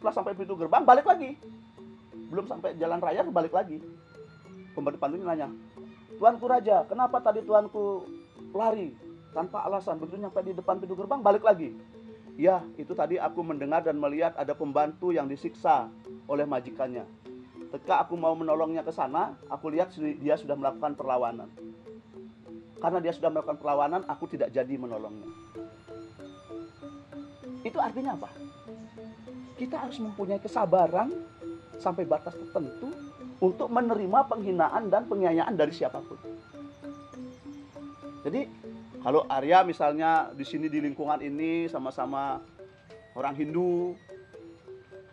Setelah sampai pintu gerbang, balik lagi. Belum sampai jalan raya, balik lagi. Pembantu pantunnya nanya, "Tuanku Raja, kenapa tadi tuanku lari tanpa alasan? Begitu nyampe di depan pintu gerbang, balik lagi." "Ya, itu tadi aku mendengar dan melihat ada pembantu yang disiksa oleh majikannya. Ketika aku mau menolongnya ke sana, aku lihat dia sudah melakukan perlawanan. Karena dia sudah melakukan perlawanan, aku tidak jadi menolongnya." Itu artinya apa? Kita harus mempunyai kesabaran sampai batas tertentu untuk menerima penghinaan dan penganiayaan dari siapapun. Jadi kalau Arya misalnya di sini di lingkungan ini sama-sama orang Hindu,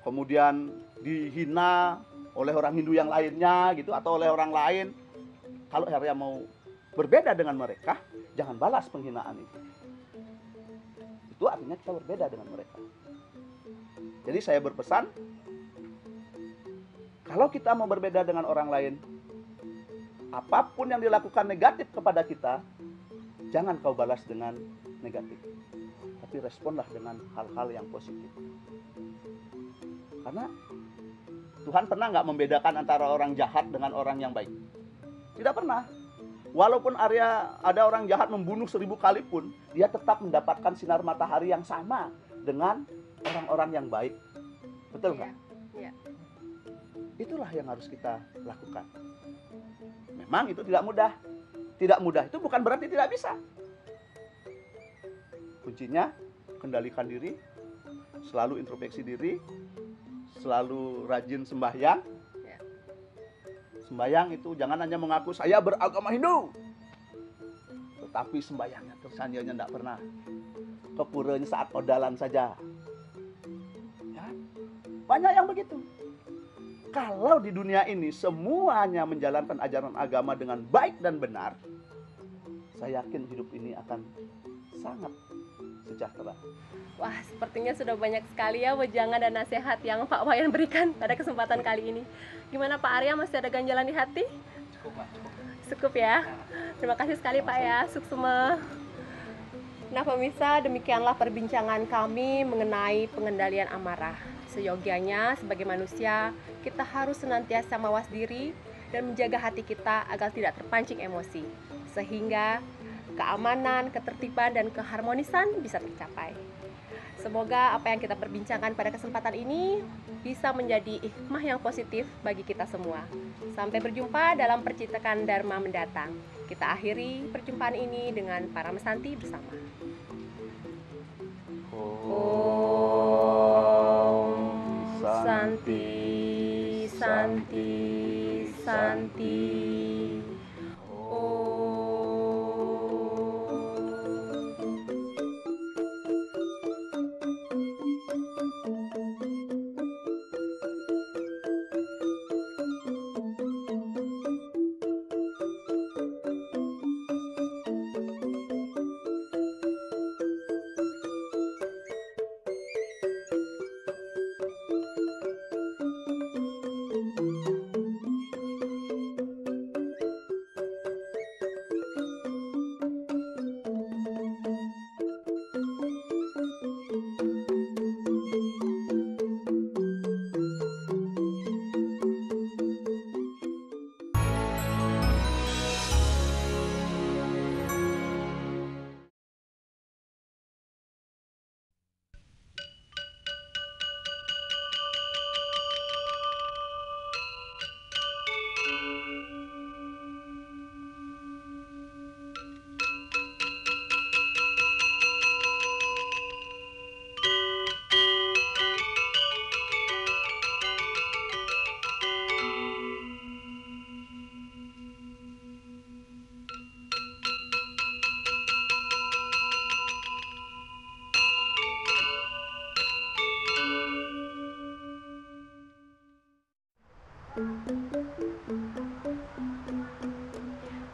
kemudian dihina oleh orang Hindu yang lainnya gitu atau oleh orang lain, kalau Arya mau berbeda dengan mereka, jangan balas penghinaan itu. Itu artinya kita berbeda dengan mereka. Jadi saya berpesan, kalau kita mau berbeda dengan orang lain, apapun yang dilakukan negatif kepada kita, jangan kau balas dengan negatif, tapi responlah dengan hal-hal yang positif. Karena Tuhan pernah nggak membedakan antara orang jahat dengan orang yang baik? Tidak pernah. Walaupun Arya ada orang jahat membunuh 1000 kali pun, dia tetap mendapatkan sinar matahari yang sama dengan orang-orang yang baik. Betul nggak? Iya. Itulah yang harus kita lakukan. Memang itu tidak mudah. Tidak mudah itu bukan berarti tidak bisa. Kuncinya kendalikan diri, selalu introspeksi diri, selalu rajin sembahyang. Sembahyang itu jangan hanya mengaku saya beragama Hindu, tetapi sembahyangnya tersanjanya tidak pernah. Kepuranya saat odalan saja. Ya, banyak yang begitu. Kalau di dunia ini semuanya menjalankan ajaran agama dengan baik dan benar, saya yakin hidup ini akan sangat sejahtera. Wah, sepertinya sudah banyak sekali ya wejangan dan nasihat yang Pak Wayan berikan pada kesempatan kali ini. Gimana Pak Arya, masih ada ganjalan di hati? Cukup ya. Terima kasih sekali Pak ya, suksema. Nah pemirsa, demikianlah perbincangan kami mengenai pengendalian amarah. Seyogianya sebagai manusia, kita harus senantiasa mawas diri dan menjaga hati kita agar tidak terpancing emosi, sehingga keamanan, ketertiban, dan keharmonisan bisa tercapai. Semoga apa yang kita perbincangkan pada kesempatan ini bisa menjadi hikmah yang positif bagi kita semua. Sampai berjumpa dalam percetakan Dharma mendatang. Kita akhiri perjumpaan ini dengan para mesanti bersama. Om Santi Santi Santi.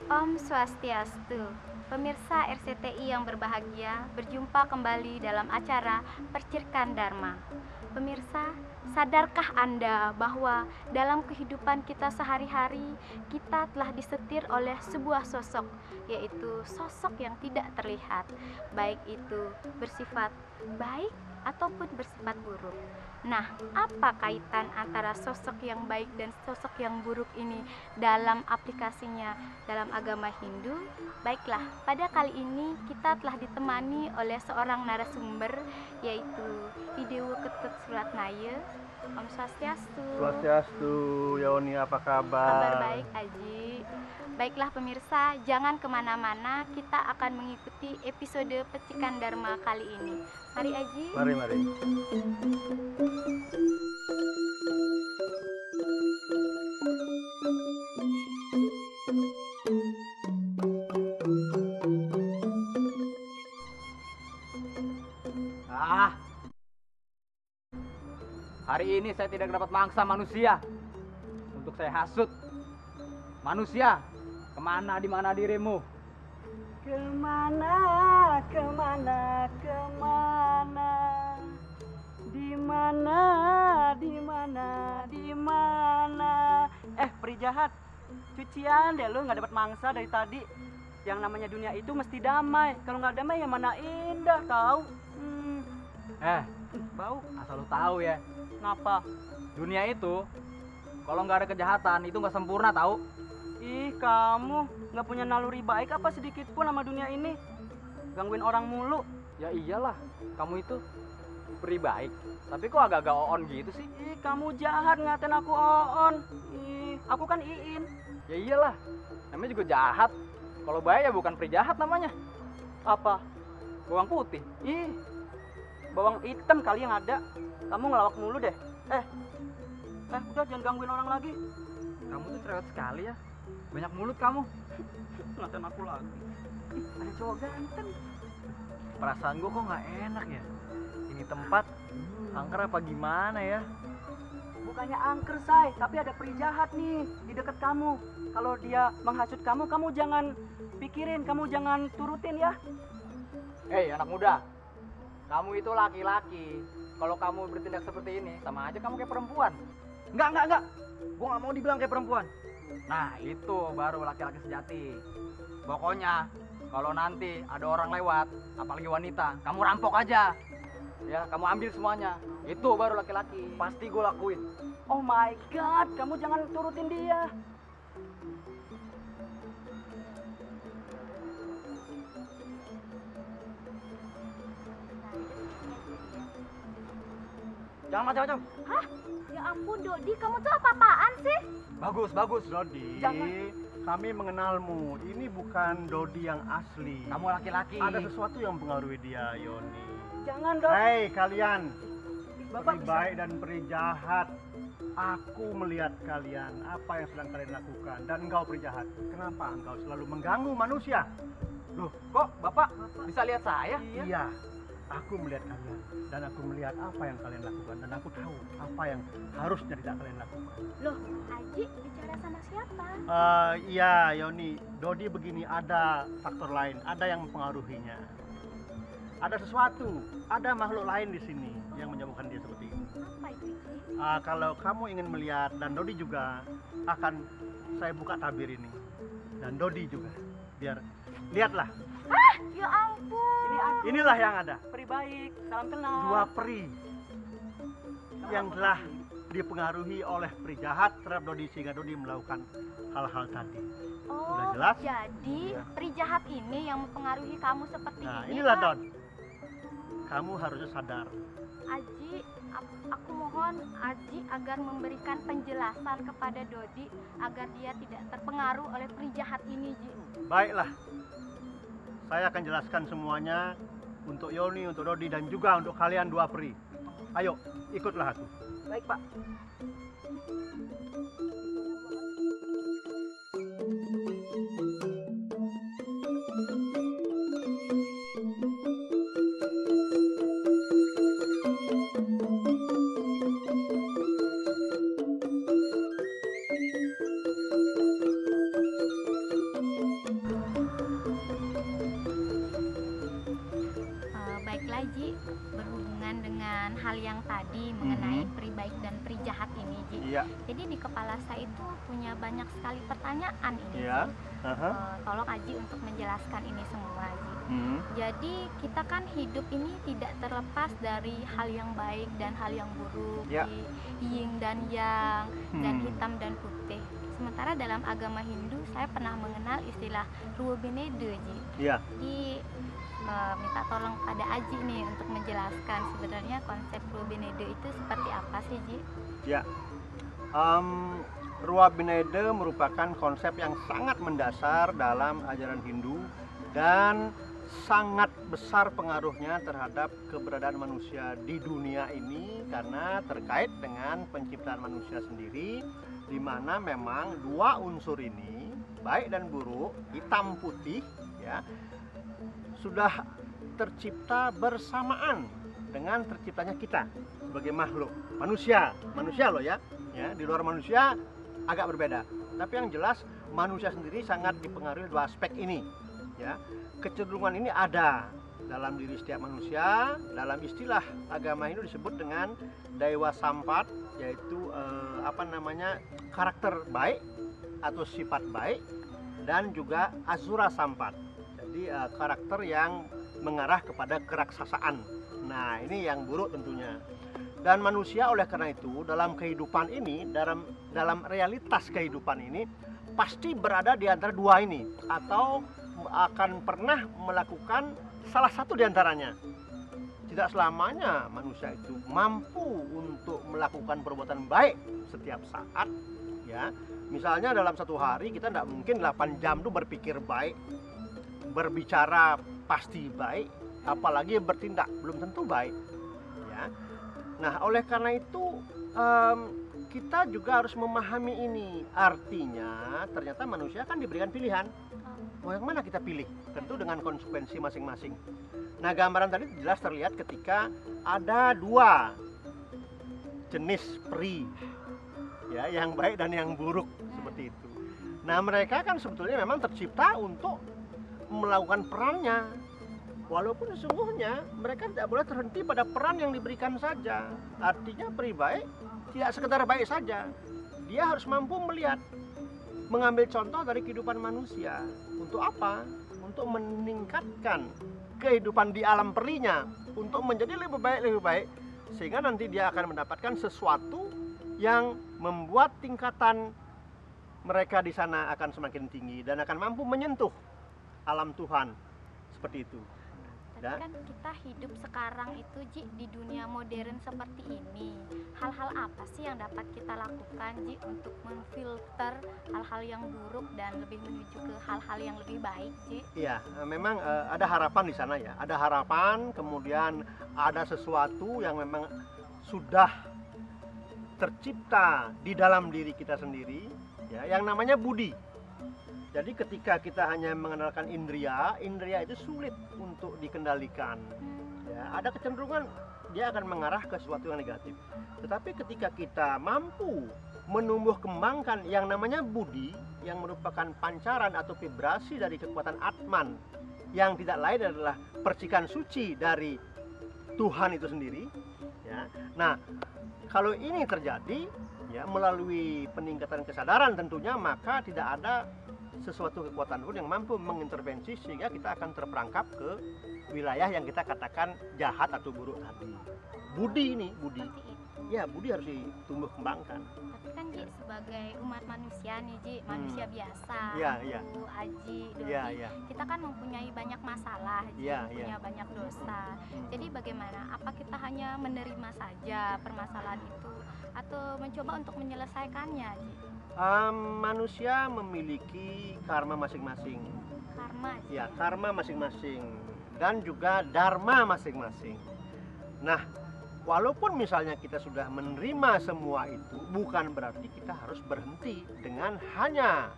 Om Swastiastu. Pemirsa RCTI yang berbahagia, berjumpa kembali dalam acara Percirkan Dharma. Pemirsa, sadarkah Anda bahwa dalam kehidupan kita sehari-hari, kita telah disetir oleh sebuah sosok, yaitu sosok yang tidak terlihat, baik itu bersifat baik ataupun bersifat buruk. Nah, apa kaitan antara sosok yang baik dan sosok yang buruk ini dalam aplikasinya dalam agama Hindu? Baiklah, pada kali ini kita telah ditemani oleh seorang narasumber, yaitu Idewo Ketut Suratnaya. Om Swastiastu. Swastiastu, Yoni, apa kabar? Kabar baik, Aji. Baiklah pemirsa, jangan kemana-mana, kita akan mengikuti episode Percikan Dharma kali ini. Mari Aji. Mari. Hari ini saya tidak dapat mangsa manusia untuk saya hasut. Manusia, kemana di mana dirimu? Kemana, di mana? Peri jahat, cucian deh lu nggak dapat mangsa dari tadi. Yang namanya dunia itu mesti damai. Kalau nggak damai ya mana indah, tahu? Bau. Asal lu tahu ya. Ngapa? Dunia itu, kalau nggak ada kejahatan itu nggak sempurna tahu. Ih, kamu nggak punya naluri baik apa sedikit pun sama dunia ini? Gangguin orang mulu. Ya iyalah, kamu itu peri baik. Tapi kok agak-agak on gitu sih? Ih, kamu jahat ngatain aku oon. Ih, aku kan Iin. Ya iyalah, namanya juga jahat. Kalau baik ya bukan peri jahat namanya. Apa? Bawang putih. Ih, bawang hitam kali yang ada. Kamu ngelawak mulu deh. Udah jangan gangguin orang lagi. Kamu tuh cerewet sekali ya. Banyak mulut kamu. Ngatain aku lagi. Ih, ada cowok ganteng. Perasaan gua kok nggak enak ya. Ini tempat angker apa gimana ya? Bukannya angker, say, tapi ada peri jahat nih di dekat kamu. Kalau dia menghasut kamu, kamu jangan pikirin, kamu jangan turutin ya. Hei anak muda, kamu itu laki-laki. Kalau kamu bertindak seperti ini, sama aja kamu kayak perempuan. Enggak. Gua nggak mau dibilang kayak perempuan. Nah itu baru laki-laki sejati. Pokoknya kalau nanti ada orang lewat, apalagi wanita, kamu rampok aja. Ya, kamu ambil semuanya. Itu baru laki-laki. Pasti gue lakuin. Oh my god, kamu jangan turutin dia. Jangan macam-macam. Hah? Ya ampun Dodi, kamu tuh apa-apaan sih? Bagus. Dodi, Jangan. kami mengenalmu. Ini bukan Dodi yang asli. Kamu laki-laki. Ada sesuatu yang mempengaruhi dia, Yoni. Jangan dong. Hei kalian, Bapak peri bisa. baik dan peri jahat. Aku melihat kalian, apa yang sedang kalian lakukan. Dan engkau peri jahat, kenapa engkau selalu mengganggu manusia? Loh, kok Bapak bisa lihat saya? Iya, aku melihat kalian. Dan aku melihat apa yang kalian lakukan. Dan aku tahu apa yang harusnya tidak kalian lakukan. Loh, Aji bicara sama siapa? Iya, Yoni. Dodi begini, ada faktor lain. Ada yang mempengaruhinya. Ada sesuatu, ada makhluk lain di sini yang menyebabkan dia seperti ini. Apa itu, Ji? Kalau kamu ingin melihat, dan Dodi juga akan saya buka tabir ini. Dan Dodi juga. Biar, lihatlah. Ya ampun. Ini aku, Inilah yang ada. peri baik. Salam kenal. Dua peri yang telah dipengaruhi oleh peri jahat terhadap Dodi sehingga Dodi melakukan hal-hal tadi. Oh, Sudah jelas? jadi Ya. peri jahat ini yang mempengaruhi kamu seperti Nah, ini. inilah Kak. Don. Kamu harusnya sadar. Aji, aku mohon Aji agar memberikan penjelasan kepada Dodi agar dia tidak terpengaruh oleh peri jahat ini, Ji. Baiklah. Saya akan jelaskan semuanya untuk Yoni, untuk Dodi, dan juga untuk kalian dua peri. Ayo, ikutlah aku. Baik, Pak. Baiklah Ji, berhubungan dengan hal yang tadi mengenai peri baik dan peri jahat ini Ji. Iya. Jadi di kepala saya itu punya banyak sekali pertanyaan ini. Iya. Ji. Tolong Aji untuk menjelaskan ini semua, Aji. Jadi kita kan hidup ini tidak terlepas dari hal yang baik dan hal yang buruk, Ya. yin dan yang, dan hitam dan putih. Sementara dalam agama Hindu saya pernah mengenal istilah Ruo Benede, Ji. Iya. Jadi minta tolong pada Aji nih untuk menjelaskan sebenarnya konsep Ruo Benede itu seperti apa sih, Ji? Ya. Ruo Benede merupakan konsep yang sangat mendasar dalam ajaran Hindu dan sangat besar pengaruhnya terhadap keberadaan manusia di dunia ini karena terkait dengan penciptaan manusia sendiri, di mana memang dua unsur ini, baik dan buruk, hitam putih, ya, sudah tercipta bersamaan dengan terciptanya kita sebagai makhluk manusia loh ya, di luar manusia agak berbeda, tapi yang jelas manusia sendiri sangat dipengaruhi dua aspek ini, ya. Kecenderungan ini ada dalam diri setiap manusia. Dalam istilah agama Hindu disebut dengan Dewa Sampat, yaitu karakter baik atau sifat baik, dan juga Asura Sampat, jadi karakter yang mengarah kepada keraksasaan. Nah, ini yang buruk tentunya. Dan manusia oleh karena itu dalam kehidupan ini, dalam realitas kehidupan ini pasti berada di antara dua ini, atau akan pernah melakukan salah satu di antaranya. Tidak selamanya manusia itu mampu untuk melakukan perbuatan baik setiap saat, ya. Misalnya dalam satu hari kita tidak mungkin 8 jam itu berpikir baik, berbicara pasti baik, apalagi bertindak belum tentu baik, ya. Nah, oleh karena itu kita juga harus memahami ini. Artinya ternyata manusia kan diberikan pilihan. Mau yang mana kita pilih? Tentu dengan konsekuensi masing-masing. Nah, gambaran tadi jelas terlihat ketika ada dua jenis peri, ya, yang baik dan yang buruk seperti itu. Nah, mereka kan sebetulnya memang tercipta untuk melakukan perannya. Walaupun sesungguhnya mereka tidak boleh terhenti pada peran yang diberikan saja. Artinya peri baik tidak sekedar baik saja. Dia harus mampu melihat, mengambil contoh dari kehidupan manusia. Untuk apa? Untuk meningkatkan kehidupan di alam perinya, untuk menjadi lebih baik, sehingga nanti dia akan mendapatkan sesuatu yang membuat tingkatan mereka di sana akan semakin tinggi dan akan mampu menyentuh alam Tuhan seperti itu. Tapi kan kita hidup sekarang itu, Ji, di dunia modern seperti ini. Hal-hal apa sih yang dapat kita lakukan, Ji, untuk memfilter hal-hal yang buruk dan lebih menuju ke hal-hal yang lebih baik, Ji? Iya, memang ada harapan di sana ya. Ada harapan, kemudian ada sesuatu yang memang sudah tercipta di dalam diri kita sendiri, ya, yang namanya budi. Jadi ketika kita hanya mengandalkan indria itu sulit untuk dikendalikan. Ya, ada kecenderungan dia akan mengarah ke sesuatu yang negatif. Tetapi ketika kita mampu menumbuh kembangkan yang namanya budi, yang merupakan pancaran atau vibrasi dari kekuatan Atman, yang tidak lain adalah percikan suci dari Tuhan itu sendiri. Ya. Nah, kalau ini terjadi, ya, melalui peningkatan kesadaran tentunya, maka tidak ada sesuatu kekuatan pun yang mampu mengintervensi sehingga kita akan terperangkap ke wilayah yang kita katakan jahat atau buruk tadi. Budi ini, budi. Ya, budi harus ditumbuh kembangkan. Tapi kan, Ji, sebagai umat manusia nih, Ji, manusia biasa, Iya. Bu, Aji, Dodi, Iya. kita kan mempunyai banyak masalah, Ji, punya banyak dosa. Jadi bagaimana? Apa kita hanya menerima saja permasalahan itu atau mencoba untuk menyelesaikannya, Ji? Manusia memiliki karma masing-masing. Karma, Ji. Ya, karma masing-masing dan juga dharma masing-masing. Nah, walaupun misalnya kita sudah menerima semua itu, bukan berarti kita harus berhenti dengan hanya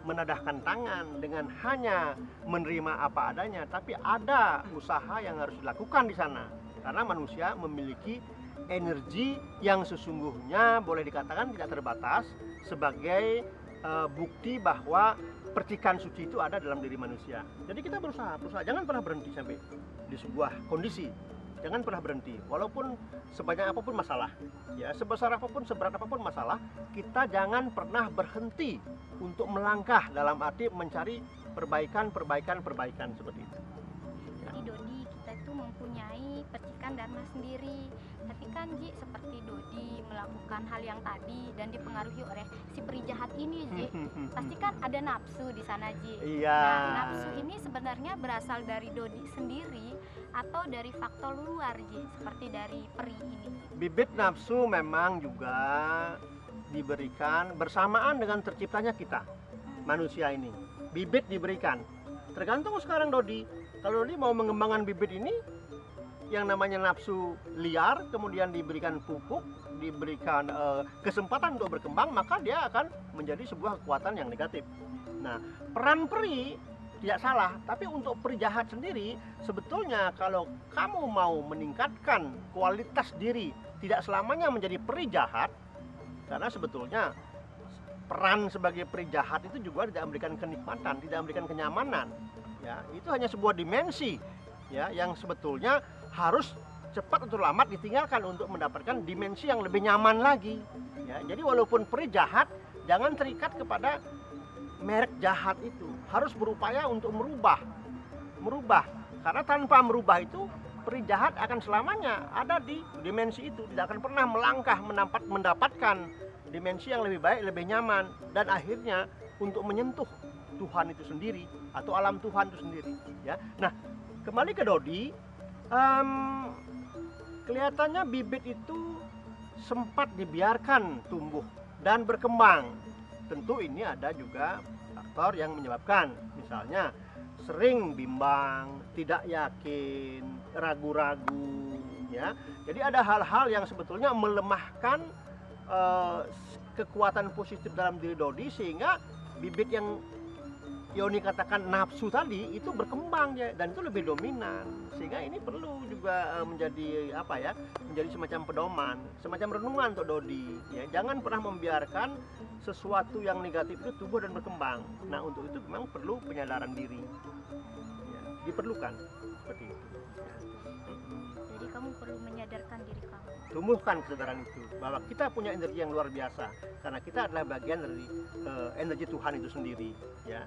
menadahkan tangan, dengan hanya menerima apa adanya, tapi ada usaha yang harus dilakukan di sana. Karena manusia memiliki energi yang sesungguhnya boleh dikatakan tidak terbatas sebagai bukti bahwa percikan suci itu ada dalam diri manusia. Jadi kita berusaha, jangan pernah berhenti sampai di sebuah kondisi. Jangan pernah berhenti, walaupun sebanyak apapun masalah, ya sebesar apapun, seberat apapun masalah, kita jangan pernah berhenti untuk melangkah dalam arti mencari perbaikan seperti itu. Jadi Dodi, kita itu mempunyai percikan dharma sendiri. Tapi kan Ji, seperti Dodi melakukan hal yang tadi dan dipengaruhi oleh si peri jahat ini Ji, pasti kan ada nafsu di sana Ji. Iya. Nah, nafsu ini sebenarnya berasal dari Dodi sendiri atau dari faktor luar Ji, seperti dari peri ini. Bibit nafsu memang juga diberikan bersamaan dengan terciptanya kita, manusia ini. Bibit diberikan. Tergantung sekarang Dodi. Kalau Dodi mau mengembangkan bibit ini, yang namanya nafsu liar, kemudian diberikan pupuk, diberikan kesempatan untuk berkembang, maka dia akan menjadi sebuah kekuatan yang negatif. Nah, peran peri tidak salah, tapi untuk peri jahat sendiri, sebetulnya kalau kamu mau meningkatkan kualitas diri, tidak selamanya menjadi peri jahat, karena sebetulnya peran sebagai peri jahat itu juga tidak memberikan kenikmatan, tidak memberikan kenyamanan. Ya, itu hanya sebuah dimensi, ya, yang sebetulnya harus cepat atau lambat ditinggalkan untuk mendapatkan dimensi yang lebih nyaman lagi. Ya, jadi walaupun peri jahat, jangan terikat kepada merek jahat itu. Harus berupaya untuk merubah. Karena tanpa merubah itu, peri jahat akan selamanya ada di dimensi itu, tidak akan pernah melangkah mendapatkan dimensi yang lebih baik, lebih nyaman, dan akhirnya untuk menyentuh Tuhan itu sendiri atau alam Tuhan itu sendiri. Ya, nah kembali ke Dodi. Kelihatannya bibit itu sempat dibiarkan tumbuh dan berkembang. Tentu ini ada juga faktor yang menyebabkan, misalnya sering bimbang, tidak yakin, ragu-ragu, ya. Jadi ada hal-hal yang sebetulnya melemahkan kekuatan positif dalam diri Dodi, sehingga bibit yang Yoni katakan nafsu tadi itu berkembang ya, dan itu lebih dominan, sehingga ini perlu juga menjadi apa ya, menjadi semacam pedoman, semacam renungan untuk Dodi ya. Jangan pernah membiarkan sesuatu yang negatif itu tumbuh dan berkembang. Nah, untuk itu memang perlu penyadaran diri ya, diperlukan seperti itu ya. Jadi kamu perlu menyadarkan diri kamu. Tumbuhkan kesadaran itu bahwa kita punya energi yang luar biasa, karena kita adalah bagian dari energi Tuhan itu sendiri ya.